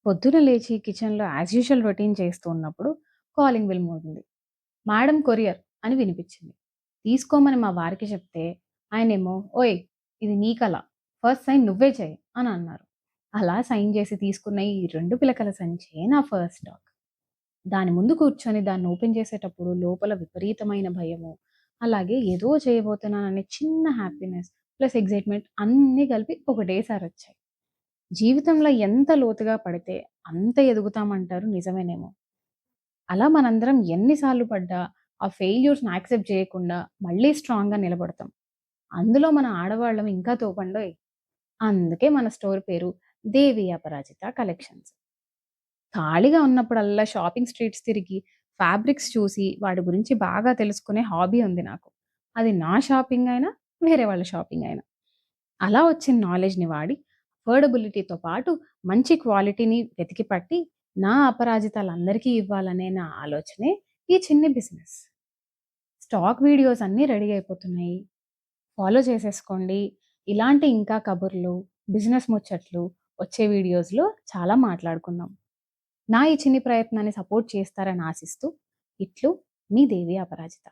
పొద్దున లేచి కిచెన్‌లో యాజ్ యూజువల్ రొటీన్ చేస్తూ ఉన్నప్పుడు కాలింగ్ బెల్ మోగింది. మేడం కొరియర్ అని వినిపించింది. తీసుకోమని మా వారికి చెప్తే ఆయనేమో "ఓయ్! ఇది నీ కల. ఫస్ట్ సైన్ నువ్వే చెయ్యి" అని అన్నారు. అలా సైన్ చేసి తీసుకున్న ఈ 2 పిలకల సంచే నా ఫస్ట్ స్టాక్. దాని ముందు కూర్చొని దాన్ని ఓపెన్ చేసేటప్పుడు లోపల విపరీతమైన భయము, అలాగే ఏదో చేయబోతున్నాననే చిన్న హ్యాపీనెస్ ప్లస్ ఎక్సైట్‌మెంట్ అన్నీ కలిపి ఒకటేసారొచ్చాయి. జీవితంలో ఎంత లోతుగా పడితే అంత ఎదుగుతామంటారు నిజమేనేమో. అలా మనందరం ఎన్ని సార్లు పడ్డా ఆ ఫెయిల్యూర్స్‌ని యాక్సెప్ట్ చేయకుండా మళ్ళీ స్ట్రాంగ్‌గా నిలబడతాం. అందులో మన ఆడవాళ్ళం ఇంకా తోపండోయ్! అందుకే మన స్టోర్ పేరు 'దేవి అపరాజిత కలెక్షన్స్'. ఖాళీగా ఉన్నప్పుడల్లా షాపింగ్ స్ట్రీట్స్ తిరిగి ఫ్యాబ్రిక్స్ చూసి వాటి గురించి బాగా తెలుసుకునే హాబీ ఉంది నాకు. అది నా షాపింగ్ అయినా, వేరే వాళ్ళ షాపింగ్ అయినా. అలా వచ్చిన నాలెడ్జ్‌ని వాడి అఫోర్డబిలిటీతో పాటు మంచి క్వాలిటీని వెతికి పట్టి నా అపరాజితాలందరికీ ఇవ్వాలనే నా ఆలోచనే ఈ చిన్ని బిజినెస్. స్టాక్ వీడియోస్ అన్నీ రెడీ అయిపోతున్నాయి. ఫాలో చేసేసుకోండి. ఇలాంటి ఇంకా కబుర్లు, బిజినెస్ ముచ్చట్లు వచ్చే వీడియోస్‌లో చాలా మాట్లాడుకుందాం. నా ఈ చిన్ని ప్రయత్నాన్ని సపోర్ట్ చేస్తారని ఆశిస్తూ ఇట్లు మీ దేవి అపరాజిత.